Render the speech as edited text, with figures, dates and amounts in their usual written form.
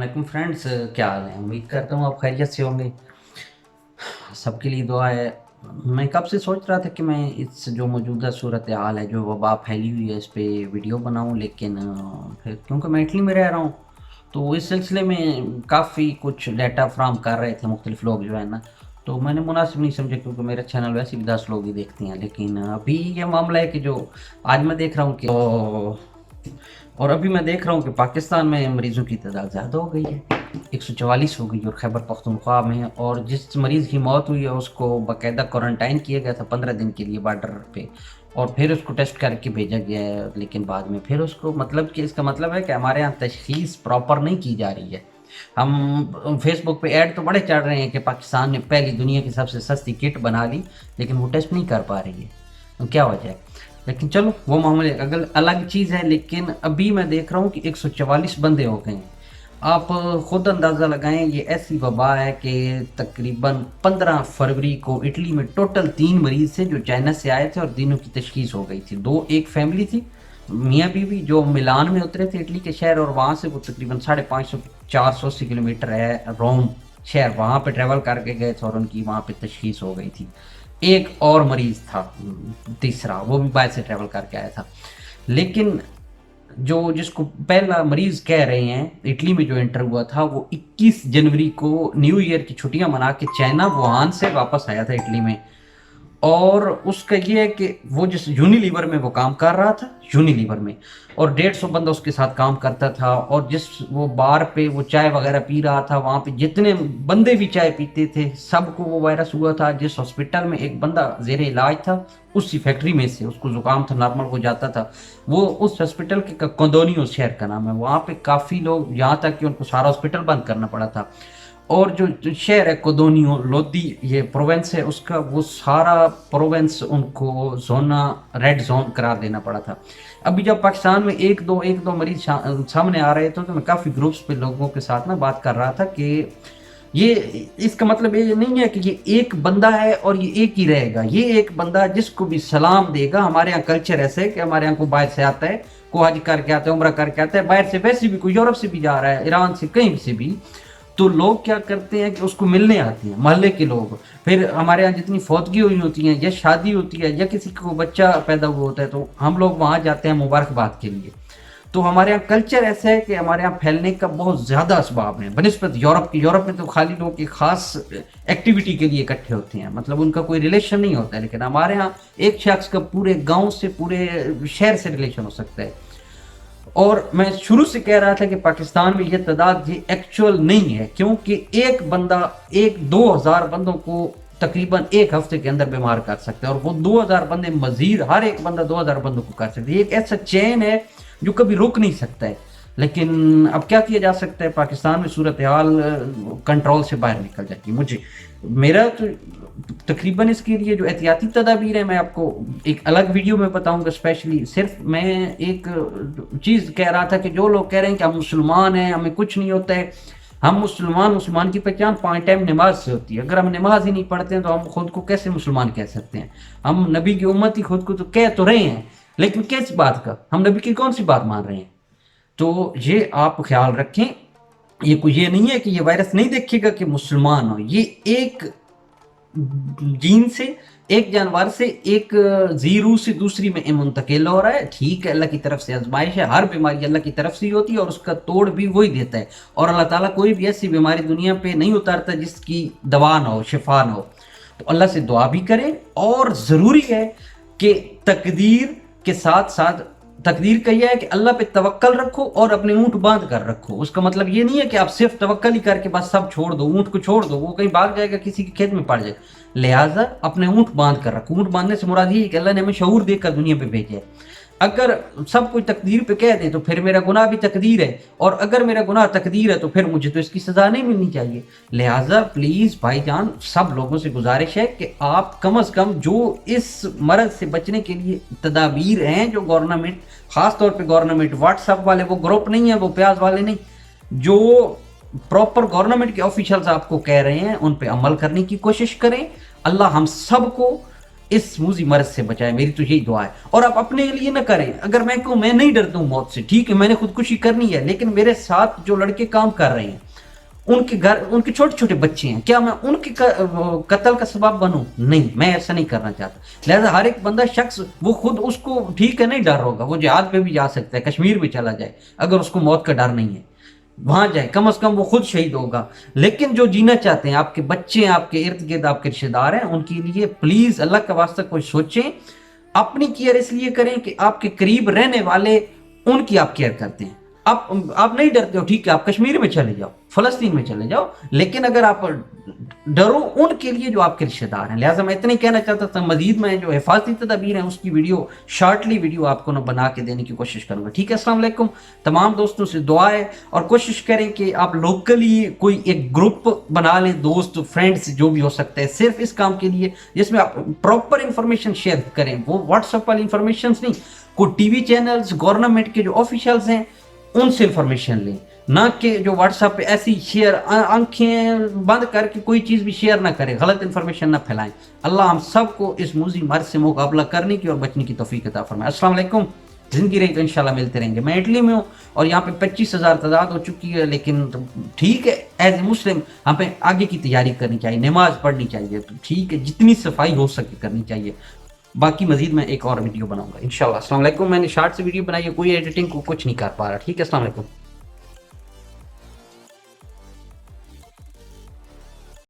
वालेकुम फ्रेंड्स, क्या हाल है। उम्मीद करता हूँ आप खैरियत से होंगे। सबके लिए दुआ है। मैं कब से सोच रहा था कि मैं इस जो मौजूदा सूरत हाल है, जो वबा फैली हुई है, इस पे वीडियो बनाऊं, लेकिन फिर क्योंकि मैं इटली में रह रहा हूँ तो इस सिलसिले में काफ़ी कुछ डाटा फ्राहम कर रहे थे मुख्तलिफ लोग जो है ना, तो मैंने मुनासिब नहीं समझा क्योंकि मेरा चैनल वैसे भी 10 लोग ही देखते हैं। लेकिन अभी ये मामला है कि जो आज मैं देख रहा हूँ कि और अभी मैं देख रहा हूँ कि पाकिस्तान में मरीज़ों की तादाद ज़्यादा हो गई है, 144 हो गई और खैबर पख्तूनख्वा में। और जिस मरीज़ की मौत हुई है उसको बाकायदा क्वारंटाइन किया गया था 15 दिन के लिए बॉर्डर पे, और फिर उसको टेस्ट करके भेजा गया है। लेकिन बाद में फिर उसको मतलब कि इसका मतलब है कि हमारे यहाँ तशख़ीस प्रॉपर नहीं की जा रही है। हम फेसबुक पे ऐड तो बड़े चढ़ रहे हैं कि पाकिस्तान ने पहली दुनिया की सबसे सस्ती किट बना ली, लेकिन वो टेस्ट नहीं कर पा रही है। तो क्या वजह है? लेकिन चलो वो मामले अगर अलग चीज़ है। लेकिन अभी मैं देख रहा हूँ कि 144 बंदे हो गए हैं। आप खुद अंदाज़ा लगाएं, ये ऐसी वबा है कि तकरीबन 15 फरवरी को इटली में टोटल 3 मरीज़ थे जो चाइना से आए थे और तीनों की तशखीस हो गई थी। दो एक फैमिली थी, मियाँ बीवी, जो मिलान में उतरे थे इटली के शहर, और वहाँ से वो तकरीबन 550 480 किलोमीटर है रोम शहर, वहाँ पे ट्रैवल करके गए थे और उनकी वहाँ पे तशखीस हो गई थी। एक और मरीज था तीसरा, वो भी बाहर से ट्रैवल करके आया था। लेकिन जो जिसको पहला मरीज कह रहे हैं इटली में जो एंटर हुआ था, वो 21 जनवरी को न्यू ईयर की छुट्टियां मना के चाइना वुहान से वापस आया था इटली में। और उसका ये है कि वो जिस यूनिलीवर में वो काम कर रहा था, यूनिलीवर में, और 150 बंदा उसके साथ काम करता था। और जिस वो बार पे वो चाय वगैरह पी रहा था, वहाँ पे जितने बंदे भी चाय पीते थे सबको वो वायरस हुआ था। जिस हॉस्पिटल में एक बंदा जेर इलाज था, उसी फैक्ट्री में से उसको जुकाम था, नॉर्मल हो जाता था। वो उस हॉस्पिटल के कोदोनियो शहर का नाम है, वहाँ पे काफ़ी लोग, यहाँ तक कि उनको सारा हॉस्पिटल बंद करना पड़ा था। और जो शहर है कोदोनियो लोदी, ये प्रोवेंस है उसका, वो सारा प्रोवेंस उनको जोना रेड जोन करार देना पड़ा था। अभी जब पाकिस्तान में एक दो मरीज सामने आ रहे थे तो मैं काफ़ी ग्रुप्स पे लोगों के साथ ना बात कर रहा था कि ये, इसका मतलब ये नहीं है कि ये एक बंदा है और ये एक ही रहेगा। ये एक बंदा जिसको भी सलाम देगा, हमारे यहाँ कल्चर ऐसे है कि हमारे यहाँ को बाहर से आता है, को हज करके आता है, उम्र करके आता है, बाहर से वैसे भी कोई यूरोप से भी जा रहा है, ईरान से, कहीं से भी, तो लोग क्या करते हैं कि उसको मिलने आते हैं मोहल्ले के लोग। फिर हमारे यहाँ जितनी फौतगी हुई होती है या शादी होती है या किसी को बच्चा पैदा हुआ होता है तो हम लोग वहाँ जाते हैं मुबारकबाद के लिए। तो हमारे यहाँ कल्चर ऐसा है कि हमारे यहाँ फैलने का बहुत ज़्यादा असबाब है बनिस्बत यूरोप की। यूरोप में तो खाली लोग एक ख़ास एक्टिविटी के लिए इकट्ठे होते हैं, मतलब उनका कोई रिलेशन नहीं होता है। लेकिन हमारे यहाँ एक शख्स का पूरे गांव से, पूरे शहर से रिलेशन हो सकता है। और मैं शुरू से कह रहा था कि पाकिस्तान में ये तादाद ये एक्चुअल नहीं है, क्योंकि एक बंदा एक 2000 बंदों को तकरीबन एक हफ्ते के अंदर बीमार कर सकता है, और वो 2000 बंदे मजीद, हर एक बंदा 2000 बंदों को कर सकता है। एक ऐसा चेन है जो कभी रुक नहीं सकता है। लेकिन अब क्या किया जा सकता है, पाकिस्तान में सूरत हाल कंट्रोल से बाहर निकल जाती है। मुझे मेरा तो तकरीबन इसके लिए जो एहतियाती तदाबीर है मैं आपको एक अलग वीडियो में बताऊंगा। स्पेशली सिर्फ मैं एक चीज़ कह रहा था कि जो लोग कह रहे हैं कि हम मुसलमान हैं, हमें कुछ नहीं होता है, हम मुसलमान की पहचान 5 टाइम नमाज से होती है। अगर हम नमाज ही नहीं पढ़ते हैं तो हम खुद को कैसे मुसलमान कह सकते हैं? हम नबी की उम्मत ही खुद को तो कह तो रहे हैं, लेकिन किस बात का? हम नबी की कौन सी बात मान रहे हैं? तो ये आप ख्याल रखें। ये नहीं है कि ये वायरस नहीं देखेगा कि मुसलमान हो। ये एक जीन से, एक जानवर से, एक जीरू से दूसरी में मुंतकिल हो रहा है। ठीक है, अल्लाह की तरफ से आजमाइश है, हर बीमारी अल्लाह की तरफ से ही होती है और उसका तोड़ भी वही देता है। और अल्लाह ताला कोई भी ऐसी बीमारी दुनिया पे नहीं उतारता जिसकी दवा ना हो, शिफा ना हो। तो अल्लाह से दुआ भी करें, और ज़रूरी है कि तकदीर के साथ साथ, तकदीर का यह है कि अल्लाह पे तवक्कल रखो और अपने ऊँट बांध कर रखो। उसका मतलब ये नहीं है कि आप सिर्फ तवक्कल ही करके बस सब छोड़ दो, ऊँट को छोड़ दो, वो कहीं भाग जाएगा, किसी के खेत में पड़ जाएगा। लिहाजा अपने ऊँट बांध कर रखो। ऊँट बांधने से मुराद ये है कि अल्लाह ने हमें शऊर देकर दुनिया पे भेजा है। अगर सब कुछ तकदीर पे कह दे तो फिर मेरा गुनाह भी तकदीर है, और अगर मेरा गुनाह तकदीर है तो फिर मुझे तो इसकी सज़ा नहीं मिलनी चाहिए। लिहाजा प्लीज़ भाईजान, सब लोगों से गुजारिश है कि आप कम अज़ कम जो इस मरज़ से बचने के लिए तदाबीर हैं, जो गवर्नमेंट, ख़ास तौर पे गवर्नमेंट, व्हाट्सएप वाले वो ग्रुप नहीं है, वो प्याज वाले नहीं, जो प्रॉपर गवर्नमेंट के ऑफिशियल्स आपको कह रहे हैं उन पे अमल करने की कोशिश करें। अल्लाह हम सबको اس موذی مرض سے بچائے، میری تو یہی دعا ہے. اور آپ اپنے لیے نہ کریں. اگر میں کہوں میں نہیں ڈرتا ہوں موت سے، ٹھیک ہے میں نے خودکشی کرنی ہے، لیکن میرے ساتھ جو لڑکے کام کر رہے ہیں ان کے گھر، ان کے چھوٹے چھوٹے بچے ہیں، کیا میں ان کے قتل کا سبب بنوں؟ نہیں، میں ایسا نہیں کرنا چاہتا. لہذا ہر ایک بندہ شخص وہ خود اس کو ٹھیک ہے نہیں ڈر ہوگا، وہ جہاد پہ بھی جا سکتا ہے، کشمیر بھی چلا جائے، اگر اس کو موت کا ڈر نہیں ہے وہاں جائے، کم از کم وہ خود شہید ہوگا. لیکن جو جینا چاہتے ہیں، آپ کے بچے ہیں، آپ کے ارد گرد آپ کے رشتے دار ہیں، ان کے لیے پلیز اللہ کا واسطہ کوئی سوچیں. اپنی کیئر اس لیے کریں کہ آپ کے قریب رہنے والے ان کی آپ کیئر کرتے ہیں. آپ نہیں ڈرتے ہو، ٹھیک ہے آپ کشمیر میں چلے جاؤ، فلسطین میں چلے جاؤ، لیکن اگر آپ ڈرو ان کے لیے جو آپ کے رشتے دار ہیں. لہٰذا میں اتنا ہی کہنا چاہتا تھا. مزید میں جو حفاظتی تدابیر ہیں اس کی ویڈیو، شارٹلی ویڈیو آپ کو نہ بنا کے دینے کی کوشش کروں گا. ٹھیک ہے، السلام علیکم. تمام دوستوں سے دعا ہے اور کوشش کریں کہ آپ لوکلی کوئی ایک گروپ بنا لیں، دوست فرینڈس جو بھی ہو سکتا ہے، صرف اس کام کے لیے جس میں آپ پراپر انفارمیشن شیئر کریں. وہ واٹس ایپ والی انفارمیشنز نہیں، کوئی ٹی وی چینلز گورنمنٹ کے جو آفیشیلز ہیں ان سے انفارمیشن لیں، نہ کہ جو واٹس ایپ پہ ایسی شیئر آنکھیں بند کر کے کوئی چیز بھی شیئر نہ کریں، غلط انفارمیشن نہ پھیلائیں. اللہ ہم سب کو اس موذی مرض سے مقابلہ کرنے کی اور بچنے کی توفیق عطا فرمائے. السلام علیکم. زندگی رہی تو انشاءاللہ ملتے رہیں گے. میں اٹلی میں ہوں اور یہاں پہ 25,000 تعداد ہو چکی ہے، لیکن ٹھیک ہے ایز اے مسلم ہم پہ آگے کی تیاری کرنی چاہیے، نماز پڑھنی چاہیے، تو ٹھیک ہے جتنی صفائی ہو سکے کرنی چاہیے. باقی مزید میں ایک اور ویڈیو بناؤں گا انشاءاللہ. السلام علیکم. میں نے شارٹ سے ویڈیو بنائی ہے، کوئی ایڈیٹنگ کو کچھ نہیں کر پا رہا. ٹھیک ہے، السلام علیکم.